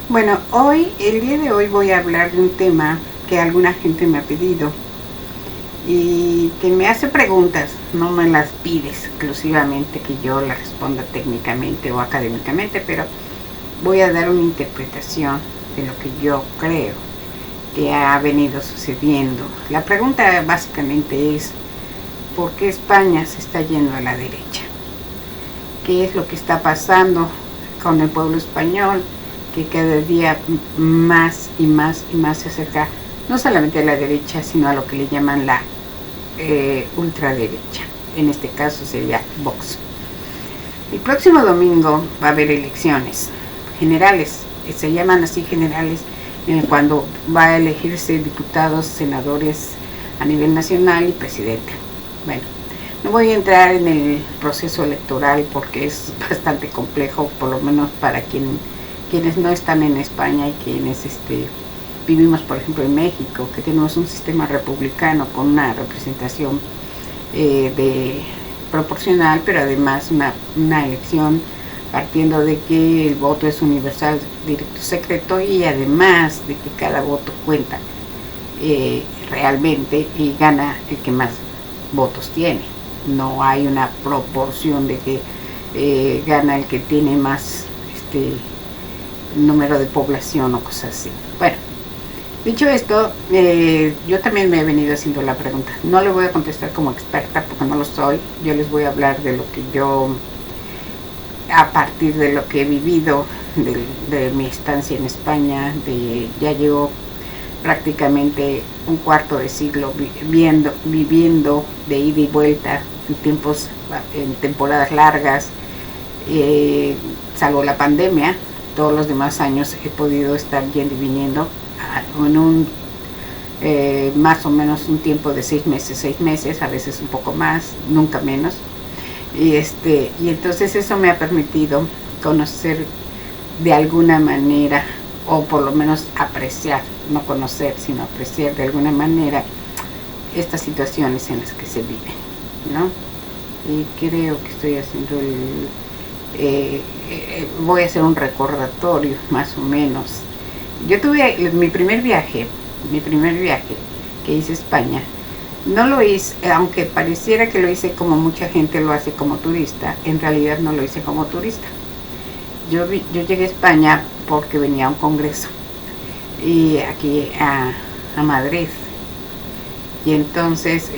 Bueno, el día de hoy voy a hablar de un tema que alguna gente me ha pedido y que me hace preguntas, no me las pide exclusivamente que yo las responda técnicamente o académicamente, pero voy a dar una interpretación de lo que yo creo que ha venido sucediendo. La pregunta básicamente es, ¿por qué España se está yendo a la derecha? ¿Qué es lo que está pasando con el pueblo español? Que cada día más y más y más se acerca no solamente a la derecha, sino a lo que le llaman la ultraderecha. En este caso sería Vox. El próximo domingo va a haber elecciones generales, se llaman así generales, cuando va a elegirse diputados, senadores a nivel nacional y presidente. Bueno, no voy a entrar en el proceso electoral porque es bastante complejo, por lo menos para quienes no están en España y quienes vivimos, por ejemplo, en México, que tenemos un sistema republicano con una representación proporcional, pero además una elección partiendo de que el voto es universal, directo, secreto, y además de que cada voto cuenta realmente y gana el que más votos tiene. No hay una proporción de que gana el que tiene más número de población o cosas así. Bueno, dicho esto, yo también me he venido haciendo la pregunta. No le voy a contestar como experta porque no lo soy. Yo les voy a hablar de lo que yo, a partir de lo que he vivido, de mi estancia en España, ya llevo prácticamente un cuarto de siglo viviendo de ida y vuelta en temporadas largas, salvo la pandemia. Todos los demás años he podido estar yendo y viniendo en un más o menos un tiempo de 6 meses, a veces un poco más, nunca menos. Y entonces eso me ha permitido conocer de alguna manera, o por lo menos apreciar, no conocer, sino apreciar de alguna manera estas situaciones en las que se viven, ¿no? Y creo que estoy haciendo voy a hacer un recordatorio más o menos. Yo tuve mi primer viaje que hice a España. No lo hice, aunque pareciera que lo hice como mucha gente lo hace como turista, en realidad no lo hice como turista. Yo llegué a España porque venía a un congreso y aquí a Madrid, y entonces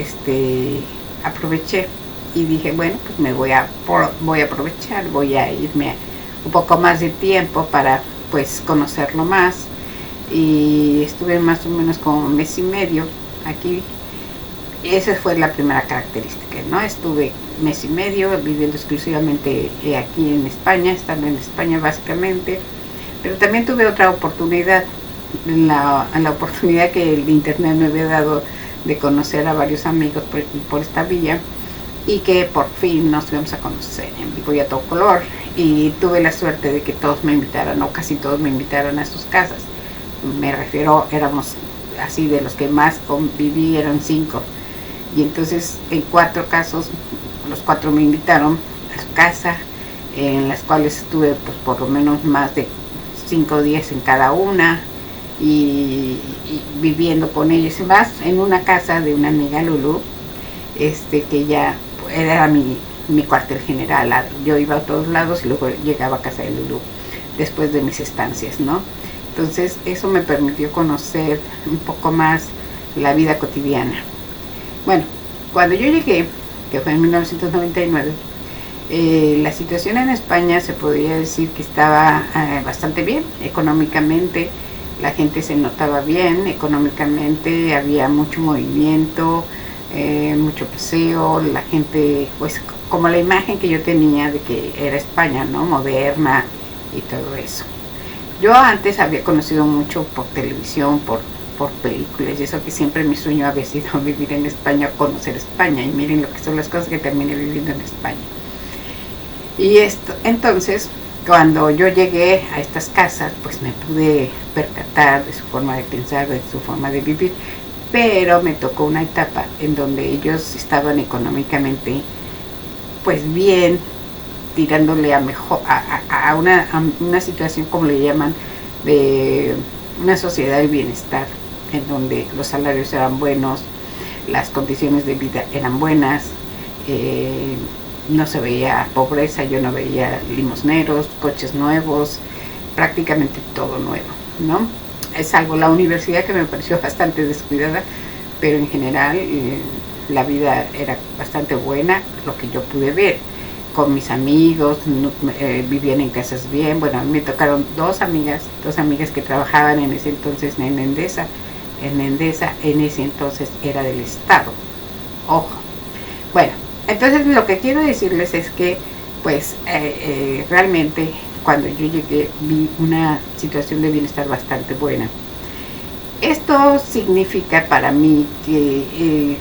aproveché y dije, bueno, pues voy a aprovechar, voy a irme un poco más de tiempo para pues conocerlo más, y estuve más o menos como un mes y medio aquí. Esa fue la primera característica, ¿no? Estuve mes y medio viviendo exclusivamente aquí en España, estando en España básicamente, pero también tuve otra oportunidad, la oportunidad que el internet me había dado de conocer a varios amigos por esta vía, y que por fin nos íbamos a conocer en vivo y a todo color, y tuve la suerte de que todos me invitaron, o casi todos me invitaron a sus casas. Me refiero, éramos así de los que más conviví, eran 5, y entonces en 4 casos los 4 me invitaron a su casa, en las cuales estuve pues por lo menos más de 5 días en cada una, y viviendo con ellos, y más en una casa de una amiga, Lulu, que ya era mi cuartel general. Yo iba a todos lados y luego llegaba a casa de Lulu después de mis estancias, ¿no? Entonces eso me permitió conocer un poco más la vida cotidiana. Bueno, cuando yo llegué, que fue en 1999, la situación en España se podría decir que estaba bastante bien económicamente. La gente se notaba bien económicamente, había mucho movimiento, mucho paseo, la gente, pues como la imagen que yo tenía de que era España, ¿no? Moderna y todo eso. Yo antes había conocido mucho por televisión, por películas, y eso que siempre mi sueño había sido vivir en España, conocer España, y miren lo que son las cosas que terminé viviendo en España. Y entonces, cuando yo llegué a estas casas, pues me pude percatar de su forma de pensar, de su forma de vivir, pero me tocó una etapa en donde ellos estaban económicamente pues bien, tirándole a mejor, a una situación, como le llaman, de una sociedad del bienestar, en donde los salarios eran buenos, las condiciones de vida eran buenas, no se veía pobreza, yo no veía limosneros, coches nuevos, prácticamente todo nuevo, ¿no? Salvo la universidad, que me pareció bastante descuidada, pero en general la vida era bastante buena, lo que yo pude ver con mis amigos, vivían en casas bien. Bueno, a mí me tocaron dos amigas que trabajaban en ese entonces en Endesa. En ese entonces era del Estado, ojo. Bueno, entonces lo que quiero decirles es que pues realmente cuando yo llegué vi una situación de bienestar bastante buena. Esto significa para mí que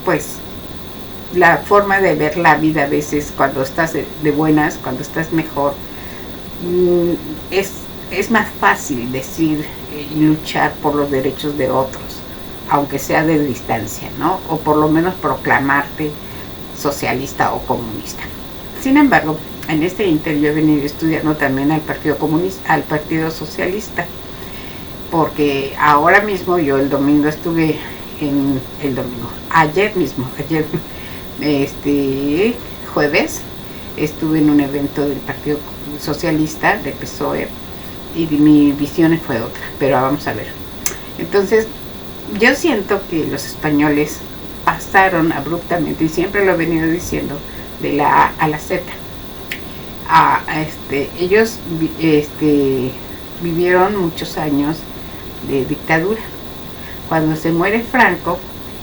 pues la forma de ver la vida a veces cuando estás de buenas, cuando estás mejor, es más fácil decir y luchar por los derechos de otros, aunque sea de distancia, ¿no? O por lo menos proclamarte socialista o comunista. Sin embargo, en este ínter yo he venido estudiando también al Partido Comunista, al Partido Socialista, porque ahora mismo yo el domingo estuve ayer jueves, estuve en un evento del Partido Socialista, de PSOE, y mi visión fue otra, pero vamos a ver. Entonces, yo siento que los españoles pasaron abruptamente, y siempre lo he venido diciendo, de la A a la Z. Ellos vivieron muchos años de dictadura. Cuando se muere Franco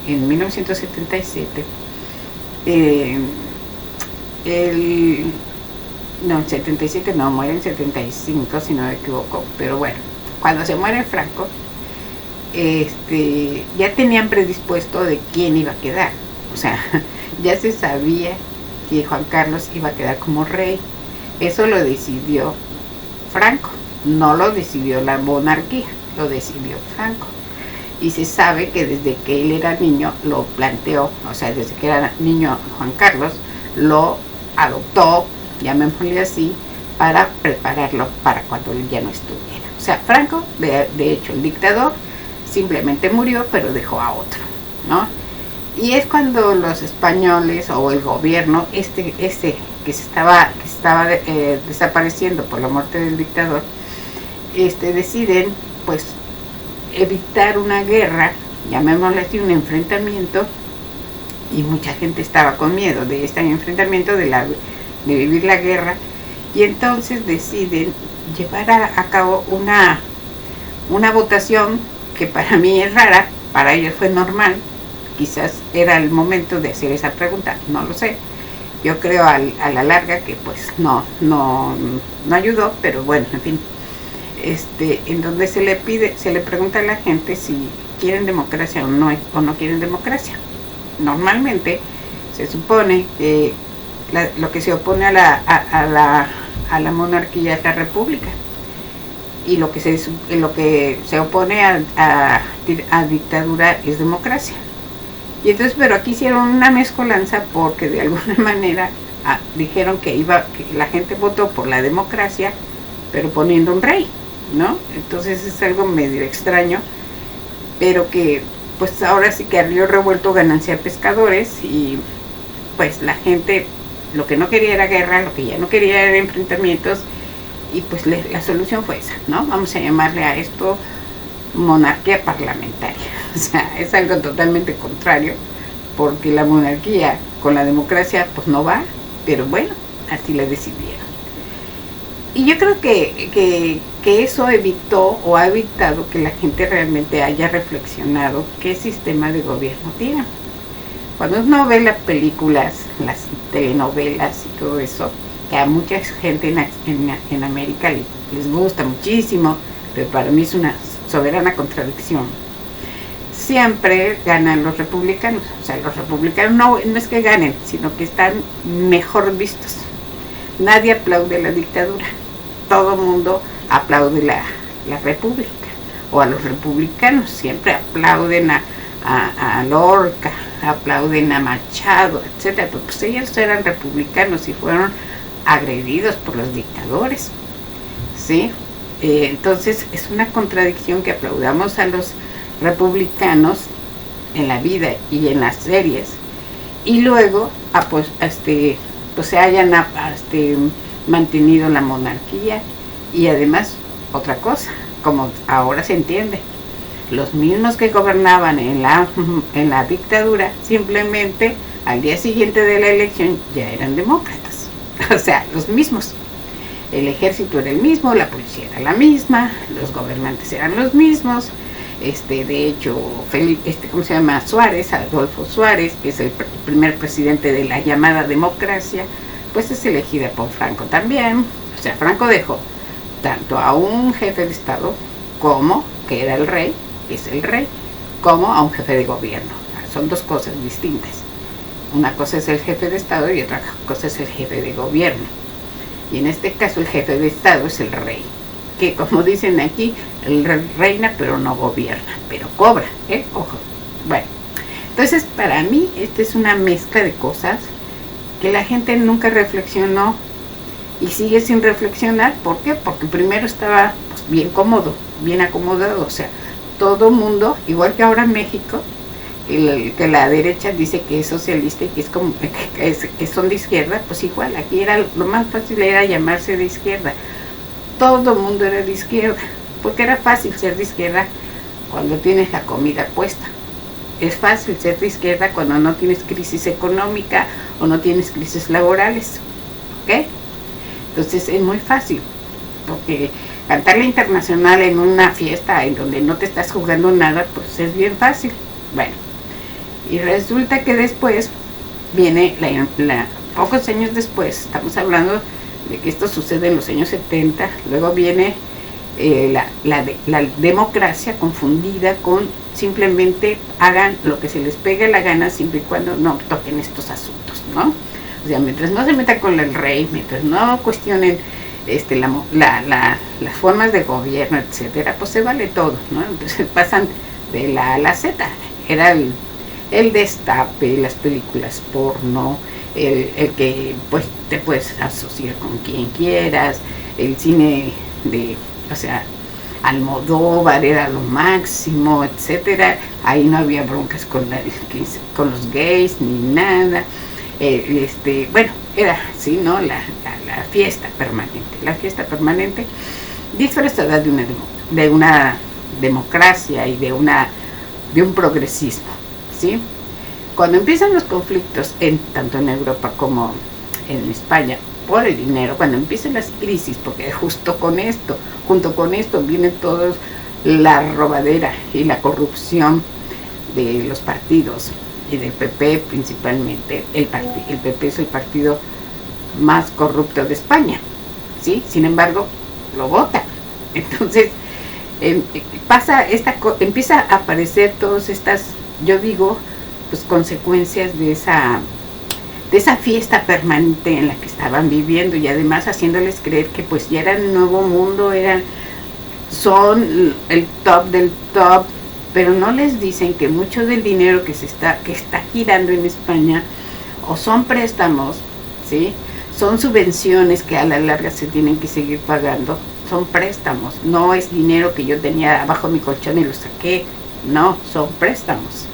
en 1977, no, en 77 no, muere en 75 si no me equivoco, pero bueno, cuando se muere Franco, ya tenían predispuesto de quién iba a quedar, o sea, ya se sabía que Juan Carlos iba a quedar como rey. Eso lo decidió Franco, no lo decidió la monarquía, lo decidió Franco. Y se sabe que desde que él era niño lo planteó, o sea, desde que era niño Juan Carlos lo adoptó, llamémosle así, para prepararlo para cuando él ya no estuviera. O sea, Franco, de hecho, el dictador, simplemente murió, pero dejó a otro, ¿no? Y es cuando los españoles o el gobierno, que se estaba desapareciendo por la muerte del dictador, deciden, pues, evitar una guerra, llamémosle así, un enfrentamiento, y mucha gente estaba con miedo de este enfrentamiento, de vivir la guerra, y entonces deciden llevar a cabo una votación que para mí es rara, para ellos fue normal, quizás era el momento de hacer esa pregunta, no lo sé. Yo creo a la larga que pues no ayudó, pero bueno, en fin. En donde se le pregunta a la gente si quieren democracia o no quieren democracia. Normalmente se supone que lo que se opone a la monarquía es la república, y lo que se opone a dictadura es democracia. Y entonces, pero aquí hicieron una mezcolanza, porque de alguna manera dijeron que la gente votó por la democracia, pero poniendo un rey, ¿no? Entonces es algo medio extraño, pero que pues ahora sí que a río revuelto ganancia de pescadores, y pues la gente lo que no quería era guerra, lo que ya no quería era enfrentamientos, y pues la solución fue esa, ¿no? Vamos a llamarle a esto monarquía parlamentaria. O sea, es algo totalmente contrario, porque la monarquía con la democracia pues no va, pero bueno, así la decidieron. Y yo creo que eso evitó o ha evitado que la gente realmente haya reflexionado qué sistema de gobierno tiene. Cuando uno ve las películas, las telenovelas y todo eso, que a mucha gente en América les gusta muchísimo, pero para mí es una soberana contradicción. Siempre ganan los republicanos. O sea, los republicanos no es que ganen, sino que están mejor vistos. Nadie aplaude la dictadura. Todo el mundo aplaude la república. O a los republicanos. Siempre aplauden a Lorca, aplauden a Machado, etc. Pues ellos eran republicanos y fueron agredidos por los dictadores, ¿sí? Entonces es una contradicción que aplaudamos a los republicanos en la vida y en las series, y luego pues se hayan mantenido la monarquía. Y además, otra cosa, como ahora se entiende, los mismos que gobernaban en la dictadura, simplemente al día siguiente de la elección ya eran demócratas. O sea, los mismos. El ejército era el mismo, la policía era la misma, los gobernantes eran los mismos. De hecho, ¿cómo se llama? Suárez, Adolfo Suárez, que es el primer presidente de la llamada democracia, pues es elegida por Franco también. O sea, Franco dejó tanto a un jefe de Estado como, que era el rey, es el rey, como a un jefe de gobierno. Son dos cosas distintas. Una cosa es el jefe de Estado y otra cosa es el jefe de gobierno. Y en este caso el jefe de Estado es el rey, que como dicen aquí, el rey reina pero no gobierna, pero cobra, ojo. Bueno, entonces para mí esta es una mezcla de cosas que la gente nunca reflexionó y sigue sin reflexionar. ¿Por qué? Porque primero estaba pues, bien cómodo, bien acomodado. O sea, todo mundo, igual que ahora en México, que la derecha dice que es socialista y que es como que son de izquierda, pues igual, aquí era lo más fácil era llamarse de izquierda. Todo el mundo era de izquierda, porque era fácil ser de izquierda cuando tienes la comida puesta. Es fácil ser de izquierda cuando no tienes crisis económica o no tienes crisis laborales, ¿ok? Entonces es muy fácil, porque cantar la internacional en una fiesta en donde no te estás jugando nada, pues es bien fácil. Bueno, y resulta que después viene, pocos años después, estamos hablando de que esto sucede en los años 70, luego viene la democracia confundida con simplemente hagan lo que se les pegue la gana siempre y cuando no toquen estos asuntos, ¿no? O sea, mientras no se metan con el rey, mientras no cuestionen las formas de gobierno, etcétera, pues se vale todo, ¿no? Entonces pasan de la A a la Z. Era el destape, las películas porno, el que pues te puedes asociar con quien quieras, el cine o sea, Almodóvar era lo máximo, etcétera. Ahí no había broncas con los gays ni nada. Bueno, era sí, ¿no? La fiesta permanente, disfrazada de una democracia y de un progresismo, ¿sí? Cuando empiezan los conflictos tanto en Europa como en España por el dinero, cuando empiezan las crisis, porque junto con esto viene toda la robadera y la corrupción de los partidos y del PP principalmente. El PP es el partido más corrupto de España, ¿sí? Sin embargo, lo votan. Entonces, empieza a aparecer todas estas, yo digo, pues consecuencias de esa fiesta permanente en la que estaban viviendo, y además haciéndoles creer que pues ya eran el nuevo mundo, son el top del top, pero no les dicen que mucho del dinero que está girando en España o son préstamos, ¿sí? Son subvenciones que a la larga se tienen que seguir pagando, son préstamos, no es dinero que yo tenía abajo de mi colchón y lo saqué, no, son préstamos,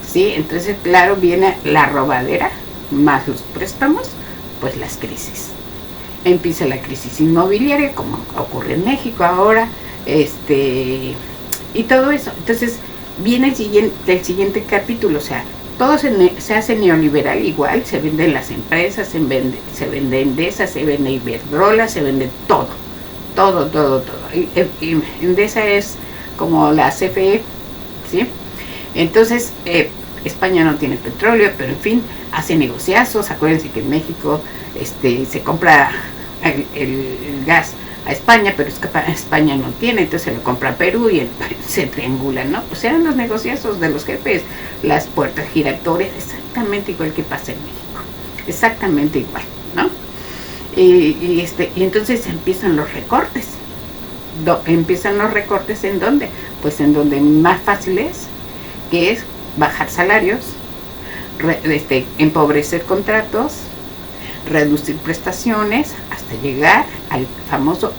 ¿sí? Entonces, claro, viene la robadera más los préstamos, pues las crisis. Empieza la crisis inmobiliaria, como ocurre en México ahora, y todo eso. Entonces viene el siguiente capítulo, o sea, todo se hace neoliberal igual, se venden las empresas, se vende Endesa, se vende Iberdrola, se vende todo. Y Endesa es como la CFE, ¿sí? Entonces, España no tiene petróleo, pero en fin, hace negociazos. Acuérdense que en México se compra el gas a España, pero España no tiene, entonces se lo compra a Perú y se triangulan, ¿no? Pues eran los negociazos de los jefes, las puertas giratorias, exactamente igual que pasa en México, exactamente igual, ¿no? Y entonces empiezan los recortes. ¿Empiezan los recortes en dónde? Pues en donde más fácil es, que es bajar salarios, empobrecer contratos, reducir prestaciones, hasta llegar al famoso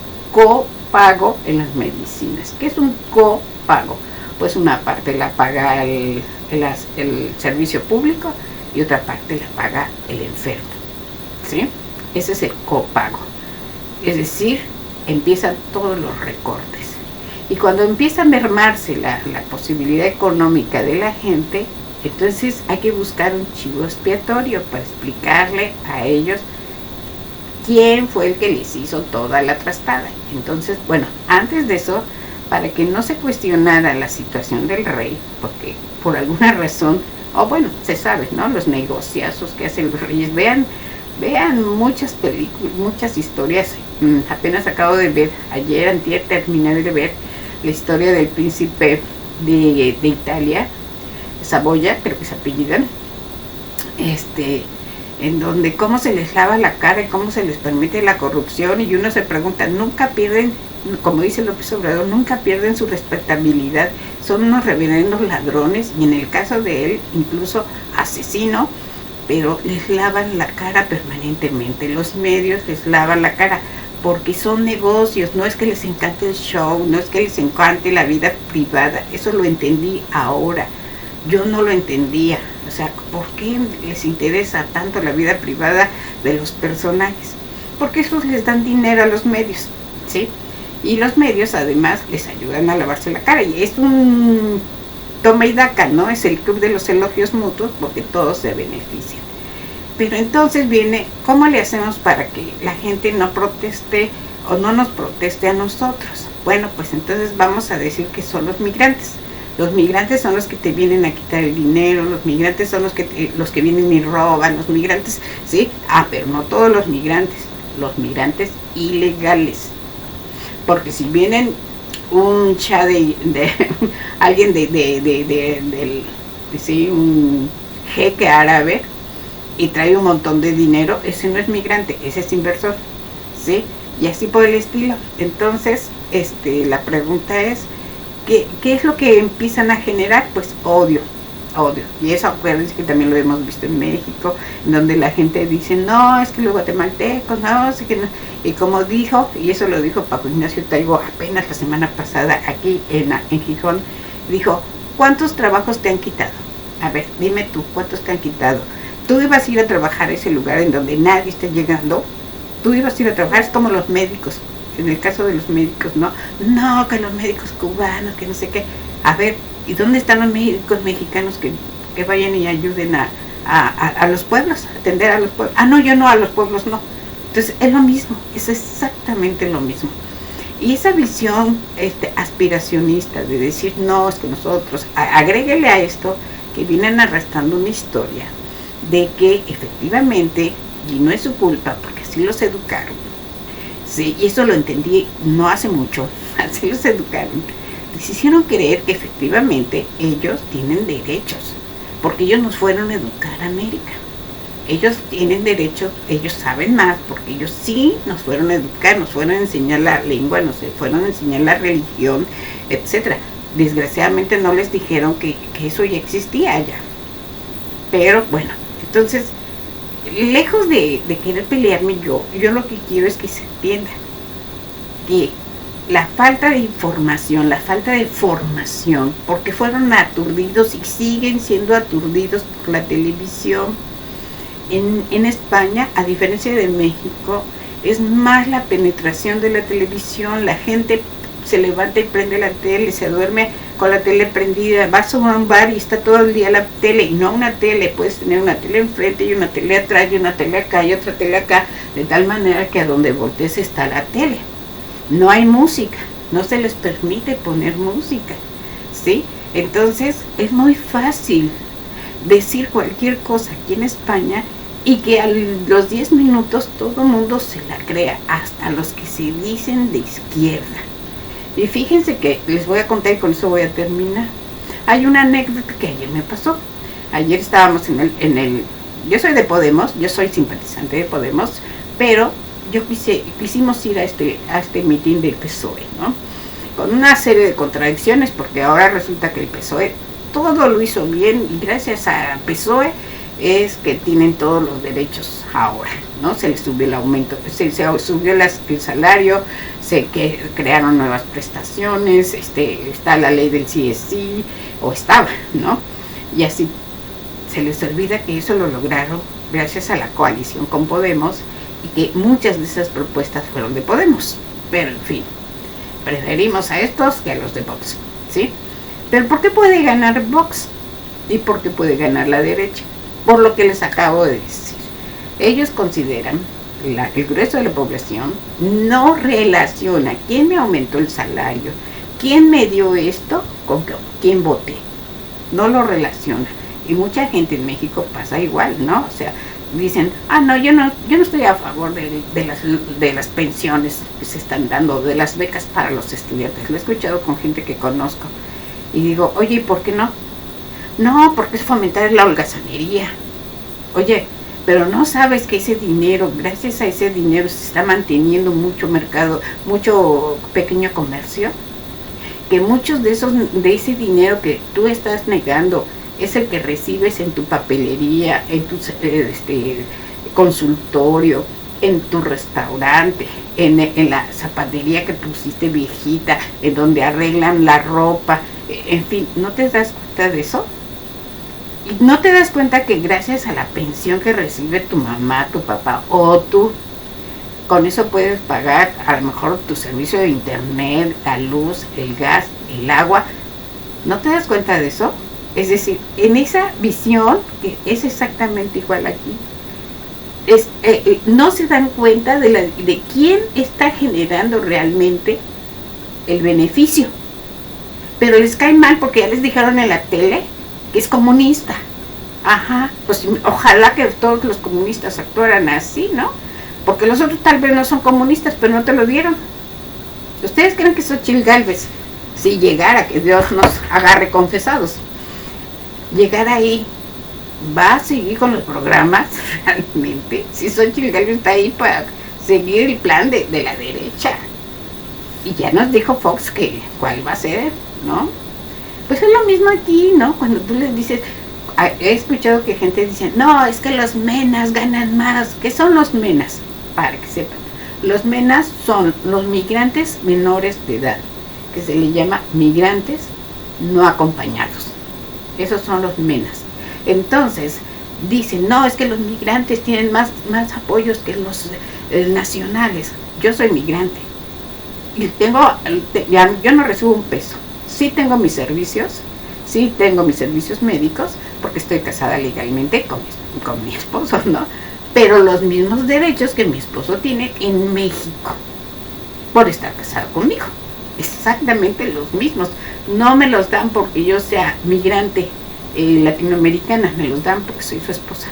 copago en las medicinas. ¿Qué es un copago? Pues una parte la paga el servicio público y otra parte la paga el enfermo, ¿sí? Ese es el copago. Es decir, empiezan todos los recortes. Y cuando empieza a mermarse la posibilidad económica de la gente, entonces hay que buscar un chivo expiatorio para explicarle a ellos quién fue el que les hizo toda la trastada. Entonces, bueno, antes de eso, para que no se cuestionara la situación del rey, porque por alguna razón, o bueno, se sabe, ¿no? Los negociazos que hacen los reyes. Vean muchas películas, muchas historias. Apenas acabo de ver, antier terminé de ver la historia del príncipe de Italia, Saboya, creo que se apellidan, en donde cómo se les lava la cara y cómo se les permite la corrupción, y uno se pregunta, nunca pierden, como dice López Obrador, nunca pierden su respetabilidad, son unos reverendos ladrones, y en el caso de él, incluso asesino, pero les lavan la cara permanentemente, los medios les lavan la cara, porque son negocios, no es que les encante el show, no es que les encante la vida privada, eso lo entendí ahora, yo no lo entendía, o sea, ¿por qué les interesa tanto la vida privada de los personajes? Porque esos les dan dinero a los medios, ¿sí? Y los medios además les ayudan a lavarse la cara, y es un toma y daca, ¿no? Es el club de los elogios mutuos, porque todos se benefician. Pero entonces viene, ¿cómo le hacemos para que la gente no proteste o no nos proteste a nosotros? Bueno, pues entonces vamos a decir que son los migrantes. Los migrantes son los que te vienen a quitar el dinero, los migrantes son los que vienen y roban, los migrantes, ¿sí? Pero no todos los migrantes ilegales. Porque si vienen un alguien sí, un jeque árabe, y trae un montón de dinero, ese no es migrante, ese es inversor, ¿sí? Y así por el estilo. Entonces, la pregunta es, ¿qué es lo que empiezan a generar? Pues odio. Y eso, acuérdense que también lo hemos visto en México, en donde la gente dice, no, es que los guatemaltecos, no, sé que no. Y como dijo, y eso lo dijo Paco Ignacio Taibo apenas la semana pasada aquí en Gijón, dijo, ¿cuántos trabajos te han quitado? A ver, dime tú, ¿cuántos te han quitado? Tú ibas a ir a trabajar a ese lugar en donde nadie está llegando, tú ibas a ir a trabajar, es como los médicos, en el caso de los médicos, no, que los médicos cubanos, que no sé qué. A ver, ¿y dónde están los médicos mexicanos que vayan y ayuden a los pueblos, atender a los pueblos? No, yo no, a los pueblos no. Entonces es lo mismo, es exactamente lo mismo. Y esa visión aspiracionista de decir, no, es que nosotros, agréguele a esto que vienen arrastrando una historia de que efectivamente, y no es su culpa, porque así los educaron, ¿sí? Y eso lo entendí no hace mucho, así los educaron, les hicieron creer que efectivamente ellos tienen derechos, porque ellos nos fueron a educar a América. Ellos tienen derechos, ellos saben más, porque ellos sí nos fueron a educar, nos fueron a enseñar la lengua, nos fueron a enseñar la religión, etcétera. Desgraciadamente no les dijeron que eso ya existía allá. Pero bueno, entonces, lejos de querer pelearme yo lo que quiero es que se entienda que la falta de información, la falta de formación, porque fueron aturdidos y siguen siendo aturdidos por la televisión. En España, a diferencia de México, es más la penetración de la televisión. La gente se levanta y prende la tele, se duerme con la tele prendida, vas a un bar y está todo el día la tele, y no una tele, puedes tener una tele enfrente y una tele atrás y una tele acá y otra tele acá, de tal manera que a donde voltees está la tele. No hay música, no se les permite poner música, ¿sí? Entonces es muy fácil decir cualquier cosa aquí en España y que a los 10 minutos todo el mundo se la crea, hasta los que se dicen de izquierda. Y fíjense que les voy a contar y con eso voy a terminar. Hay una anécdota que ayer me pasó. Ayer estábamos yo soy de Podemos, yo soy simpatizante de Podemos, pero quisimos ir a este mitin del PSOE, ¿no? Con una serie de contradicciones, porque ahora resulta que el PSOE todo lo hizo bien, y gracias a PSOE es que tienen todos los derechos ahora, ¿no? Se les subió el aumento, se subió el salario, crearon nuevas prestaciones, está la ley del CSI, o estaba, ¿no? Y así se les olvida que eso lo lograron gracias a la coalición con Podemos y que muchas de esas propuestas fueron de Podemos. Pero en fin, preferimos a estos que a los de Vox, ¿sí? Pero ¿por qué puede ganar Vox? ¿Y por qué puede ganar la derecha? Por lo que les acabo de decir. Ellos consideran, el grueso de la población no relaciona quién me aumentó el salario, quién me dio esto, con quién voté. No lo relaciona. Y mucha gente en México pasa igual, ¿no? O sea, dicen, no, yo no estoy a favor de las pensiones que se están dando, de las becas para los estudiantes. Lo he escuchado con gente que conozco. Y digo, oye, ¿y por qué no? No, porque es fomentar la holgazanería. Oye, pero no sabes que ese dinero, gracias a ese dinero se está manteniendo mucho mercado, mucho pequeño comercio, que muchos de ese dinero que tú estás negando es el que recibes en tu papelería, en tu consultorio, en tu restaurante, en la zapatería que pusiste viejita, en donde arreglan la ropa, en fin, ¿no te das cuenta de eso? Y no te das cuenta que gracias a la pensión que recibe tu mamá, tu papá o tú, con eso puedes pagar a lo mejor tu servicio de internet, la luz, el gas, el agua. ¿No te das cuenta de eso? Es decir, en esa visión, que es exactamente igual aquí, no se dan cuenta de quién está generando realmente el beneficio. Pero les cae mal porque ya les dijeron en la tele que es comunista. Ajá, pues ojalá que todos los comunistas actuaran así, ¿no? Porque los otros tal vez no son comunistas, pero no te lo dieron. ¿Ustedes creen que Xochitl Gálvez, si llegara, que Dios nos agarre confesados, llegar ahí, va a seguir con los programas realmente? Si Xochitl Gálvez está ahí para seguir el plan de la derecha. Y ya nos dijo Fox que cuál va a ser, ¿no? Pues es lo mismo aquí, ¿no? Cuando tú les dices, he escuchado que gente dice, no, es que los menas ganan más. ¿Qué son los menas? Para que sepan. Los menas son los migrantes menores de edad, que se le llama migrantes no acompañados. Esos son los menas. Entonces, dicen, no, es que los migrantes tienen más apoyos que los nacionales. Yo soy migrante. Y yo no recibo un peso. Sí tengo mis servicios médicos, porque estoy casada legalmente con mi esposo, ¿no? Pero los mismos derechos que mi esposo tiene en México, por estar casado conmigo. Exactamente los mismos. No me los dan porque yo sea migrante latinoamericana, me los dan porque soy su esposa,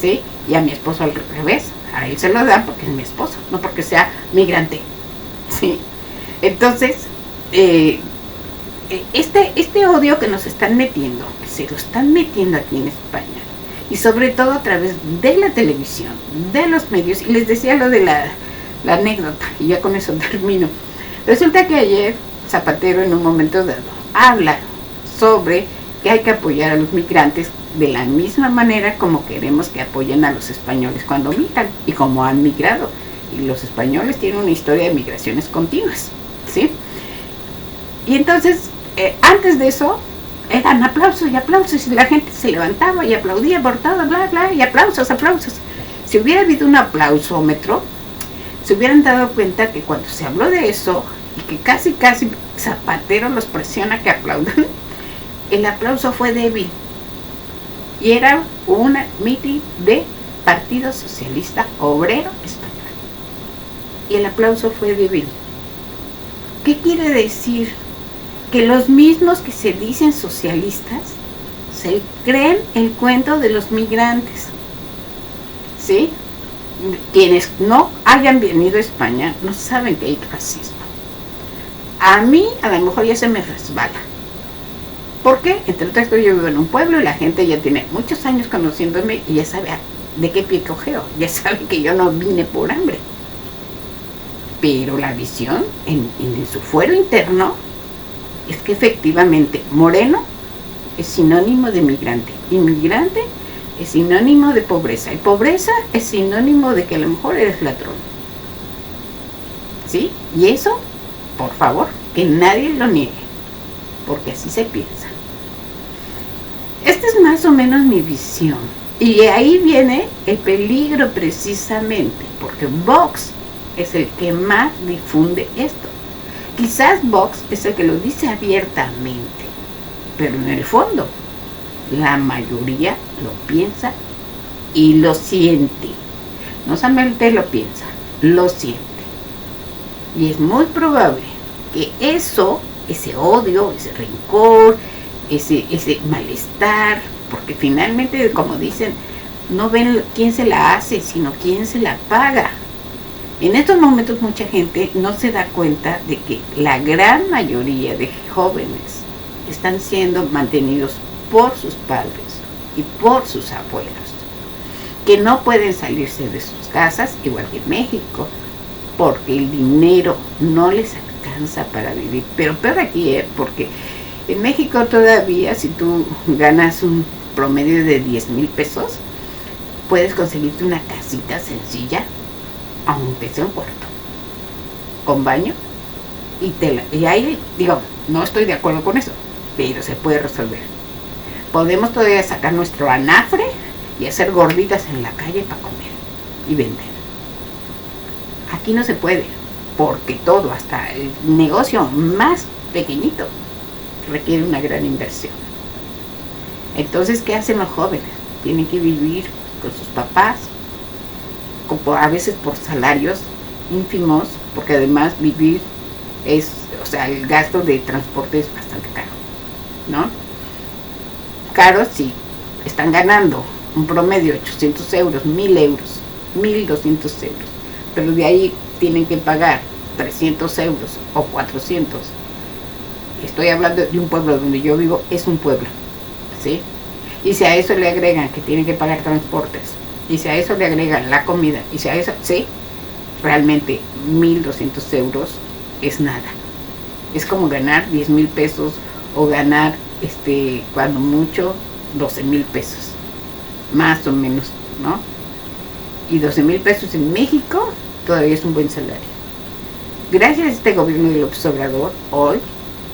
¿sí? Y a mi esposo al revés, a él se los dan porque es mi esposo, no porque sea migrante, ¿sí? Entonces, este odio que nos están metiendo, que se lo están metiendo aquí en España, y sobre todo a través de la televisión, de los medios, y les decía lo de la anécdota, y ya con eso termino. Resulta que ayer Zapatero en un momento dado habla sobre que hay que apoyar a los migrantes de la misma manera como queremos que apoyen a los españoles cuando migran y como han migrado. Y los españoles tienen una historia de migraciones continuas, ¿sí? Y entonces, antes de eso, eran aplausos y aplausos, y la gente se levantaba y aplaudía por todo, bla, bla, y aplausos. Si hubiera habido un aplausómetro, se hubieran dado cuenta que cuando se habló de eso, y que casi Zapatero los presiona que aplaudan, el aplauso fue débil. Y era un mitin de Partido Socialista Obrero Español. Y el aplauso fue débil. ¿Qué quiere decir? Que los mismos que se dicen socialistas se creen el cuento de los migrantes, ¿sí? Quienes no hayan venido a España no saben que hay racismo. A mí a lo mejor ya se me resbala. ¿Por qué? Entre otras cosas, yo vivo en un pueblo y la gente ya tiene muchos años conociéndome y ya sabe de qué pie cojeo, ya sabe que yo no vine por hambre. Pero la visión en su fuero interno es que efectivamente moreno es sinónimo de migrante. Inmigrante es sinónimo de pobreza. Y pobreza es sinónimo de que a lo mejor eres ladrón. ¿Sí? Y eso, por favor, que nadie lo niegue, porque así se piensa. Esta es más o menos mi visión. Y ahí viene el peligro precisamente, porque Vox es el que más difunde esto. Quizás Vox es el que lo dice abiertamente, pero en el fondo la mayoría lo piensa y lo siente. No solamente lo piensa, lo siente. Y es muy probable que eso, ese odio, ese rencor, ese malestar, porque finalmente, como dicen, no ven quién se la hace, sino quién se la paga. En estos momentos mucha gente no se da cuenta de que la gran mayoría de jóvenes están siendo mantenidos por sus padres y por sus abuelos, que no pueden salirse de sus casas, igual que en México, porque el dinero no les alcanza para vivir. Pero peor aquí, porque en México todavía, si tú ganas un promedio de 10,000 pesos, puedes conseguirte una casita sencilla, aunque sea un cuarto, con baño y ahí, digo, no estoy de acuerdo con eso, pero se puede resolver. Podemos todavía sacar nuestro anafre y hacer gorditas en la calle para comer y vender. Aquí no se puede, porque todo, hasta el negocio más pequeñito, requiere una gran inversión. Entonces, ¿qué hacen los jóvenes? Tienen que vivir con sus papás, a veces por salarios ínfimos, porque además vivir es, o sea, el gasto de transporte es bastante caro, ¿no? Caro si están ganando un promedio de 800 euros, 1,000 euros, 1,200 euros, pero de ahí tienen que pagar 300 euros o 400. Estoy hablando de un pueblo donde yo vivo, es un pueblo, ¿sí? Y si a eso le agregan que tienen que pagar transportes, y si a eso le agregan la comida, y si a eso, sí, realmente 1,200 euros es nada. Es como ganar 10,000 pesos o ganar, cuando mucho, 12,000 pesos, más o menos, ¿no? Y 12,000 pesos en México todavía es un buen salario. Gracias a este gobierno de López Obrador, hoy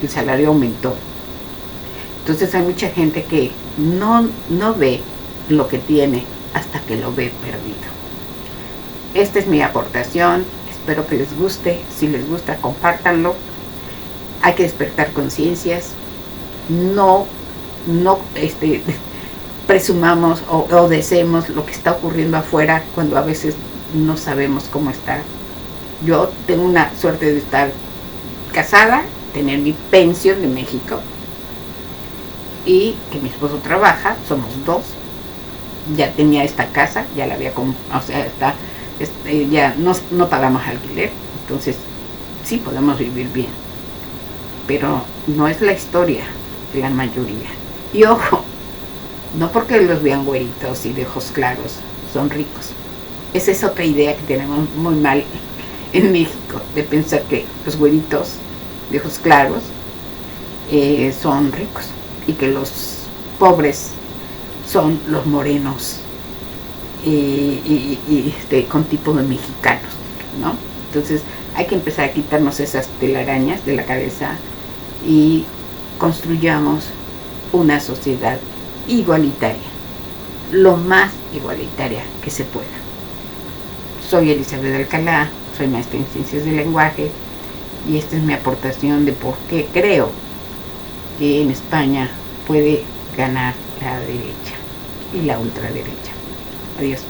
el salario aumentó. Entonces hay mucha gente que no ve lo que tiene hasta que lo ve perdido. Esta es mi aportación, espero que les guste. Si les gusta, compártanlo. Hay que despertar conciencias, no presumamos o deseemos lo que está ocurriendo afuera cuando a veces no sabemos cómo está. Yo tengo una suerte de estar casada, tener mi pensión de México y que mi esposo trabaja, somos dos. Ya tenía esta casa, ya la había o sea, ya no pagamos alquiler, entonces sí podemos vivir bien, pero no es la historia de la mayoría. Y ojo, no porque los vean güeritos y de ojos claros son ricos. Esa es otra idea que tenemos muy mal en México, de pensar que los güeritos de ojos claros son ricos y que los pobres son los morenos con tipo de mexicanos, ¿no? Entonces hay que empezar a quitarnos esas telarañas de la cabeza y construyamos una sociedad igualitaria, lo más igualitaria que se pueda. Soy Elizabeth Alcalá, soy maestra en Ciencias del Lenguaje y esta es mi aportación de por qué creo que en España puede ganar la derecha y la ultraderecha. Adiós.